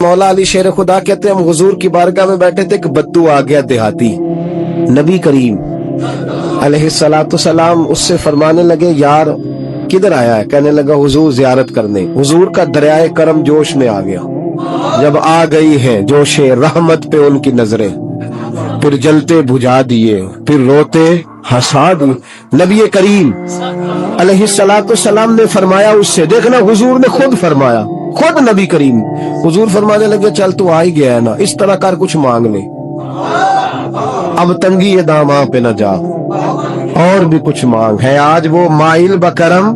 मौला अली शेर खुदा कहते हैं हम हुजूर की बारगाह में बैठे थे, एक बद्दू आ गया देहाती। नबी करीम अलैहिस्सलातु सलाम उससे फरमाने लगे, यार किधर आया है? कहने लगा हुजूर जियारत करने। हुजूर का दरियाए करम जोश में आ गया। जब आ गई है जोशे रहमत पे उनकी नजरें, फिर जलते बुझा दिए, फिर रोते हंसा दिए। नबी करीम अलैहिस्सलातु सलाम ने फरमाया उससे, देखना हुजूर ने खुद फरमाया, खुद नबी करीम हुजूर फरमाने लगे, चल तू आ ही गया है ना, इस तरह कर कुछ मांग ले, अब तंगी ये दामा पे न जा, और भी कुछ मांग है आज वो माइल बकरम,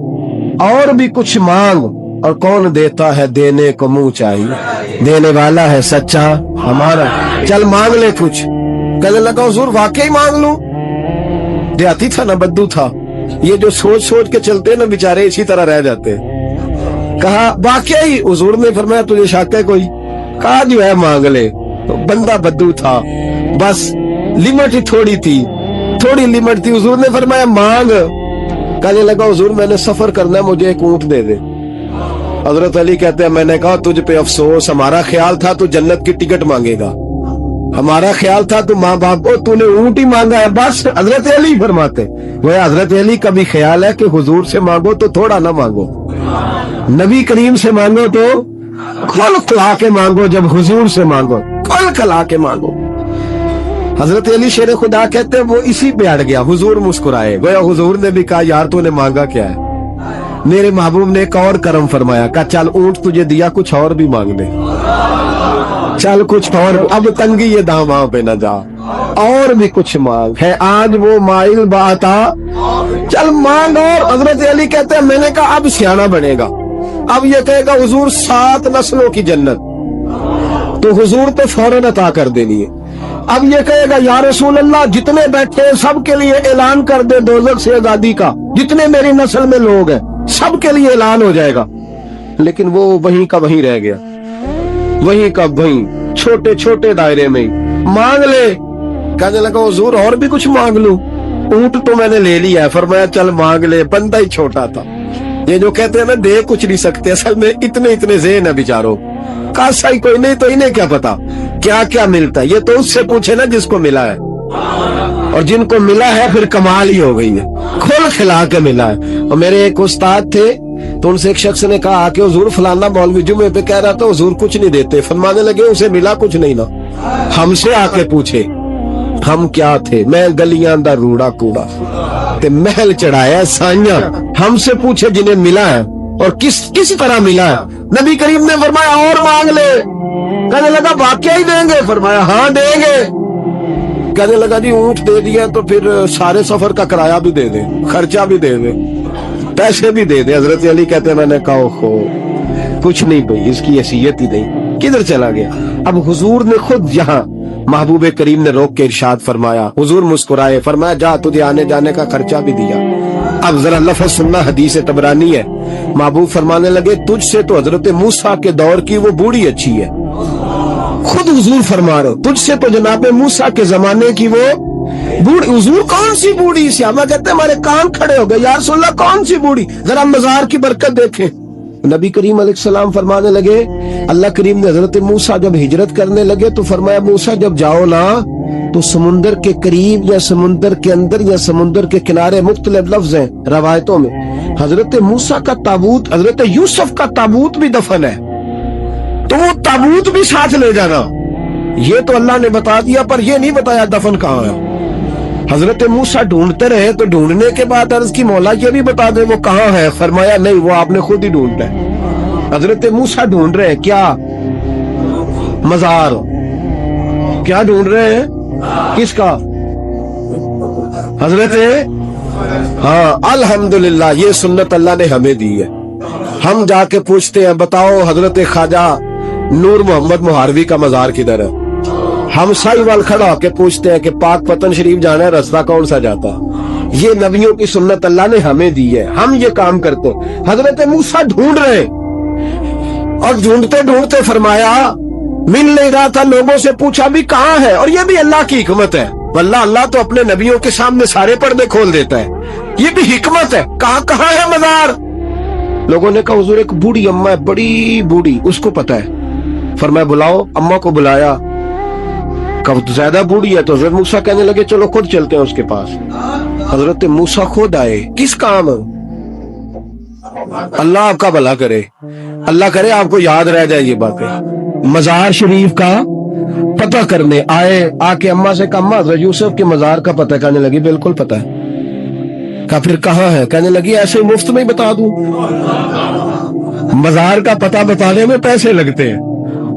और भी कुछ मांग। और कौन देता है देने को मुंह चाहिए, देने वाला है सच्चा हमारा, चल मांग ले कुछ। कहने लगा हुजूर वाकई मांग लूं? देहाती था ना, बद्दू था, ये जो सोच सोच के चलते ना बेचारे इसी तरह रह जाते। कहा वाकई? हुजूर ने फरमाया तुझे शक है कोई? कहा जो है मांग ले। तो बंदा बद्दू था, बस लिमिट ही थोड़ी थी, थोड़ी लिमिट थी। हुजूर ने फरमाया मांग। कहने लगा हुजूर मैंने सफर करना है, मुझे एक ऊंट दे दे। हजरत अली कहते हैं मैंने कहा तुझ पे अफसोस, हमारा ख्याल था तू जन्नत की टिकट मांगेगा, हमारा ख्याल था तू माँ बाप को, तूने ऊंट ही मांगा है बस। हजरत अली फरमाते, वह हजरत अली का भी ख्याल है कि हुजूर से मांगो तो थोड़ा ना मांगो, नबी करीम से मांगो तो खुल खिला के मांगो, जब हुजूर से मांगो खुल खिला के मांगो। हजरत अली शेर खुदा कहते हैं वो इसी पे अड़ गया। हुजूर मुस्कुराए, गोया हुजूर ने भी कहा यार तूने मांगा क्या है? मेरे महबूब ने एक और करम फरमाया, कहा चल ऊंट तुझे दिया, कुछ और भी मांग ले, चल कुछ और, अब तंगी ये दामा पे न जा, और भी कुछ मांग है आज वो माइल बाता, चल मांग। और हजरत अली कहते हैं मैंने कहा अब सियाना बनेगा, अब ये कहेगा हुजूर 7 नस्लों की जन्नत, तो हुजूर तो फौरन अता कर देनी है। अब ये कहेगा या रसूल अल्लाह जितने बैठे सबके लिए ऐलान कर दे दोज़ख से आजादी का, जितने मेरी नस्ल में लोग हैं सबके लिए ऐलान हो जाएगा। लेकिन वो वहीं का वहीं रह गया, वहीं का वहीं, छोटे छोटे दायरे में ही। मांग ले। कहने लगा हुजूर और भी कुछ मांग लूं? ऊंट तो मैंने ले लिया है। फरमाया चल मांग ले। बंदा ही छोटा था, ये जो कहते हैं ना दे कुछ नहीं सकते, असल में इतने इतने ज़हन है बेचारों का, सही कोई नहीं तो इन्हें क्या पता क्या क्या मिलता है। ये तो उससे पूछे ना जिसको मिला है, और जिनको मिला है फिर कमाल ही हो गई है, खुल खिला के मिला है। और मेरे एक उस्ताद थे, तो उनसे एक शख्स ने कहा कि हुजूर फलाना मौलवी जुमे पे कह रहा था हुजूर कुछ नहीं देते। फरमाने लगे उसे मिला कुछ नहीं ना, हमसे आके पूछे हम क्या थे, मैं गलियां दा रूड़ा कूड़ा ते महल चढ़ाया साइया, हमसे पूछे जिन्हें मिला है और किस तरह मिला है। नबी करीम ने फरमाया और मांग ले। कहने लगा वाकई ही देंगे? फरमाया हाँ देंगे। कहने लगा जी ऊंट दे दिया तो फिर सारे सफर का किराया भी दे दे, खर्चा भी दे दे, पैसे भी दे दे। हजरत अली कहते हैं मैंने कहा हो कुछ नहीं भाई, इसकी हैसियत ही नहीं, किधर चला गया। अब हुजूर ने खुद यहाँ महबूब करीम ने रोक के इरशाद फरमाया, हुजूर मुस्कुराए, फरमाया जा तुझे आने जाने का खर्चा भी दिया। अब जरा लफ्ज सुनना, हदीस तबरानी है। महबूब फरमाने लगे तुझसे तो हजरत मूसा के दौर की वो बूढ़ी अच्छी है। खुद हुजूर फरमा रहे तुझसे तो जनाबे मूसा के जमाने की वो बूढ़ी। हुजूर कौन सी बूढ़ी? श्यामा कहते हमारे कान खड़े हो गए, यार रसूलल्लाह कौन सी बूढ़ी? जरा मजार की बरकत देखें। नबी करीम अलैहिस्सलाम फरमाने लगे, अल्लाह करीम ने हजरत मूसा जब हिजरत करने लगे तो फरमाया मूसा जब जाओ ना तो समुंदर के करीब या समुंदर के अंदर या समुंदर के किनारे, मुख्तलिफ लफ्ज हैं रवायतों में। हजरत मूसा का ताबूत, हजरत यूसुफ का ताबूत भी दफन है, तो वो ताबूत भी साथ ले जाना। ये तो अल्लाह ने बता दिया, पर ये नहीं बताया दफन कहाँ है। हजरत मूसा ढूंढते रहे तो ढूंढने के बाद अर्ज की मौला ये भी बता दे वो कहाँ है। फरमाया नहीं, वो आपने खुद ही ढूंढना है। हजरत मूसा ढूंढ रहे हैं क्या? मजार। क्या ढूंढ रहे हैं? किसका? हजरत हाँ अल्हम्दुलिल्लाह, ये सुन्नत अल्लाह ने हमें दी है। हम जाके पूछते हैं बताओ हजरत ख्वाजा नूर मोहम्मद मुहारवी का मजार किधर है? हम साहिवाल खड़ा होके पूछते हैं कि पाक पतन शरीफ जाना है, रास्ता कौन सा जाता? ये नबियों की सुन्नत अल्लाह ने हमें दी है, हम ये काम करते। हजरत मूसा ढूंढ रहे और ढूंढते ढूंढते फरमाया मिल नहीं रहा था, लोगों से पूछा भी कहाँ है। और ये भी अल्लाह की हिकमत है, वल्लाह अल्लाह तो अपने नबियों के सामने सारे पर्दे खोल देता है, ये भी हिकमत है। कहाँ कहाँ है मजार? लोगों ने कहा हुजूर एक बूढ़ी अम्मा है, बड़ी बूढ़ी, उसको पता है। फरमाया बुलाओ। अम्मा को बुलाया, कब ज्यादा बूढ़ी है तो हजरत मूसा कहने लगे चलो खुद चलते हैं उसके पास। हजरत मूसा खुद आए, किस काम? अल्लाह आपका भला करे, अल्लाह करे आपको याद रह जाए ये बातें। मजार शरीफ का पता करने आए, आके अम्मा से कहा, अम्मा हजरत यूसुफ के मजार का पता? कहने लगी बिल्कुल पता है। कहा फिर कहाँ है? कहने लगी ऐसे ही मुफ्त में बता दूं। मजार का पता बताने में पैसे लगते हैं,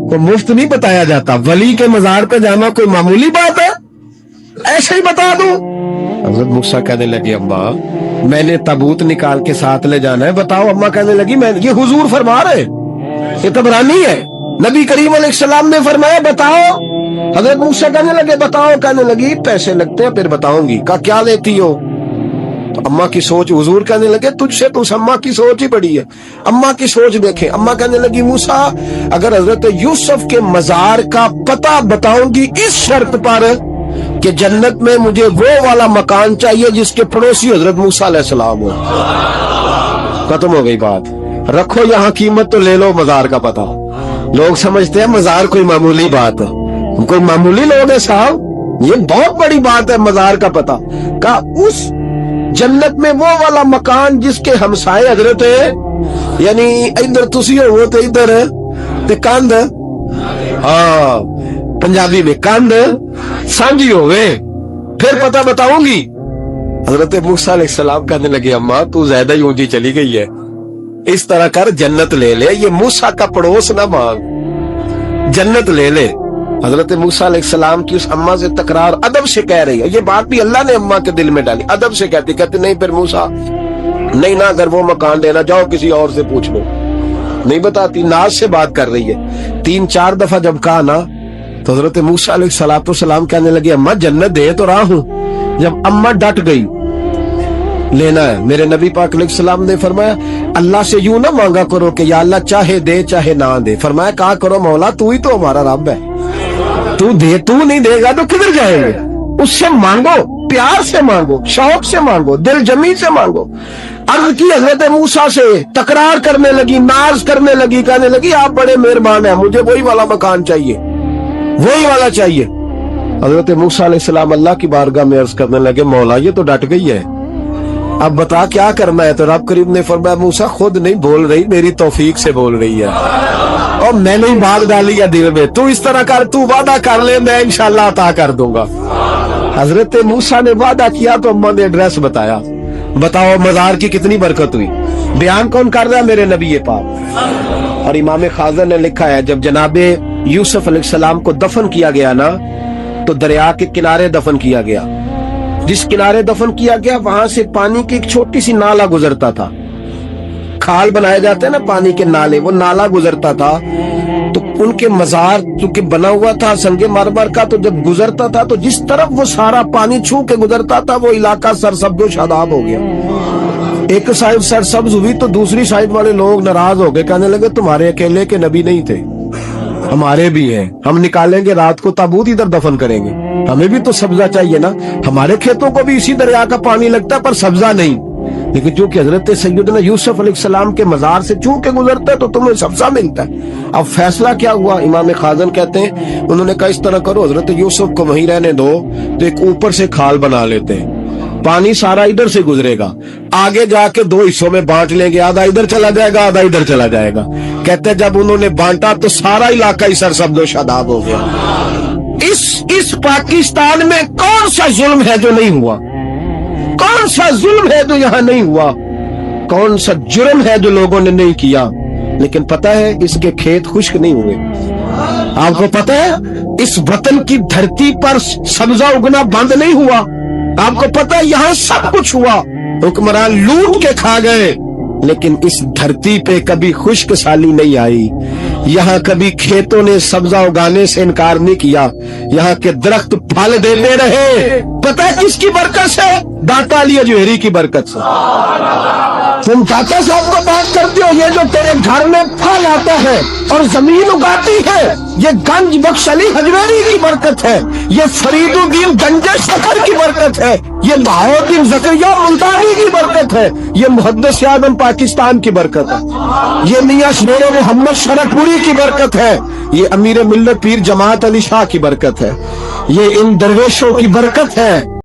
को मुफ्त नहीं बताया जाता। वली के मजार पे जाना कोई मामूली बात है? ऐसे ही बता दूं। हजरत मूसा कहने लगी अम्मा मैंने ताबूत निकाल के साथ ले जाना है, बताओ। अम्मा कहने लगी मैं, ये हुजूर फरमा रहे, ये तबरानी है, नबी करीम अलैहिस्सलाम ने फरमाया बताओ। हजरत मूसा कहने लगे बताओ। कहने लगी पैसे लगते हैं फिर बताऊंगी। कहा क्या लेती हो? तो अम्मा की सोच, हुजूर कहने लगे तुझसे तो अम्मा की सोच ही बड़ी है, अम्मा की सोच देखें। अम्मा कहने लगी मूसा अगर हजरत यूसुफ के मजार का पता बताऊंगी इस शर्त पर कि जन्नत में मुझे वो वाला मकान चाहिए जिसके पड़ोसी हजरत मूसा अलैहिस्सलाम हो। खत्म हो गई बात। रखो यहाँ कीमत तो ले लो मजार का पता। लोग समझते हैं मजार कोई मामूली बात है, कोई मामूली लोग है साहब, ये बहुत बड़ी बात है मजार का पता। का उस जन्नत में वो वाला मकान जिसके हमसाए हजरत है, यानी इधर तुसी हो तो इधर ते कंध, हाँ पंजाबी में कंध सांझी हो गए, फिर पता बताऊंगी। हजरत मूसा अलैहिस्सलाम कहने लगे अम्मा तू ज्यादा ही ऊंची चली गई है, इस तरह कर जन्नत ले ले, ये मूसा का पड़ोस ना मांग, जन्नत ले ले। हजरत मूसा अलैहिस्सलाम की उस अम्मा से तकरार अदब से कह रही है, ये बात भी अल्लाह ने अम्मा के दिल में डाली, अदब से कहती नहीं फिर मूसा नहीं ना, अगर वो मकान देना जाओ किसी और से पूछ लो, नहीं बताती, नाज से बात कर रही है। 3-4 दफा जब कहा ना तो हजरत मूसा अलैहिस्सलाम कहने लगे अम्मा जन्नत दे तो रहा हूं। जब अम्मा डट गई लेना है, मेरे नबी पाक अलैहिस्सलाम ने फरमाया अल्लाह से यूं ना मांगा करो कि या अल्लाह चाहे दे चाहे ना दे। फरमाया कहा करो मौला तू ही तो हमारा रब है, तू दे, तू नहीं देगा तो किधर जाएंगे? उससे मांगो, प्यार से मांगो, शौक से मांगो, दिल जमी से मांगो। अर्ज की हजरत मूसा से, तकरार करने लगी, नाज करने लगी, कहने लगी आप बड़े मेहरबान हैं, मुझे वही वाला मकान चाहिए, वही वाला चाहिए। हजरत मूसा अलैहिस्सलाम अल्लाह की बारगाह में अर्ज करने लगे मौला ये तो डट गई है, अब बता क्या करना है? तो रब करीम ने फरमाया मूसा खुद नहीं बोल रही, मेरी तौफीक से बोल रही है, और मैंने ही बात डाली है दिल में, तू इस तरह कर, तू वादा कर ले मैं इंशाअल्लाह अता कर दूंगा। हजरत मूसा ने वादा किया तो अम्मा ने एड्रेस बताया। बताओ मजार की कितनी बरकत हुई। बयान कौन कर रहा है? मेरे नबी पाक। और इमाम खाज़न ने लिखा है जब जनाबे यूसुफ अलैहिस्सलाम को दफन किया गया ना तो दरिया के किनारे दफन किया गया, जिस किनारे दफन किया गया वहां से पानी की एक छोटी सी नाला गुजरता था, खाल बनाए जाते हैं ना पानी के नाले, वो नाला गुजरता था। तो उनके मजार चूंकि बना हुआ था संगे मरमर का, तो जब गुजरता था तो जिस तरफ वो सारा पानी छू के गुजरता था वो इलाका सरसब्ज़ो शादाब हो गया। एक साइड सरसब्ज हुई तो दूसरी साइड वाले लोग नाराज हो गए, कहने लगे तुम्हारे अकेले के नबी नहीं थे, हमारे भी हैं, हम निकालेंगे रात को ताबूत इधर दफन करेंगे, हमें भी तो सब्जा चाहिए ना, हमारे खेतों को भी इसी दरिया का पानी लगता है पर सब्जा नहीं। लेकिन चूंकि हजरत सैयदना यूसुफ अलैहिस्सलाम के मजार से चूं के गुजरता है तो तुम्हें सब्जा मिलता है। अब फैसला क्या हुआ? इमाम खाज़न कहते हैं उन्होंने कहा इस तरह करो हजरत यूसुफ को वहीं रहने दो, तो एक ऊपर से खाल बना लेते हैं, पानी सारा इधर से गुजरेगा, आगे जाके 2 हिस्सों में बांट लेंगे, आधा इधर चला जाएगा आधा इधर चला जाएगा। कहते हैं जब उन्होंने बांटा तो सारा इलाका ही सरसब्ज़ो शादाब हो गया। इस पाकिस्तान में कौन सा जुल्म है जो नहीं हुआ? कौन सा जुल्म है जो यहाँ नहीं हुआ? कौन सा जुर्म है जो लोगों ने नहीं किया? लेकिन पता है इसके खेत खुश्क नहीं हुए। आपको पता है इस वतन की धरती पर सब्जा उगना बंद नहीं हुआ। आपको पता है यहाँ सब कुछ हुआ, हुक्मरान लूट के खा गए, लेकिन इस धरती पे कभी खुश्क साली नहीं आई। यहाँ कभी खेतों ने सब्जा उगाने से इनकार नहीं किया, यहाँ के दरख्त फल देते रहे। पता है किसकी बरकत से? दाता अली अजहरी की बरकत से। तुम दाता साहब को बात करते हो, ये जो तेरे घर में फल आता है और जमीन उगाती है یہ گنج بخش علی حجویری کی برکت ہے، یہ فرید الدین گنج شکر کی برکت ہے، یہ بہاؤالدین زکریا ملتانی کی برکت ہے، یہ محدث اعظم پاکستان کی برکت ہے، یہ میاں شیر محمد شرک پوری کی برکت ہے، یہ امیر ملت پیر جماعت علی شاہ کی برکت ہے، یہ ان درویشوں کی برکت ہے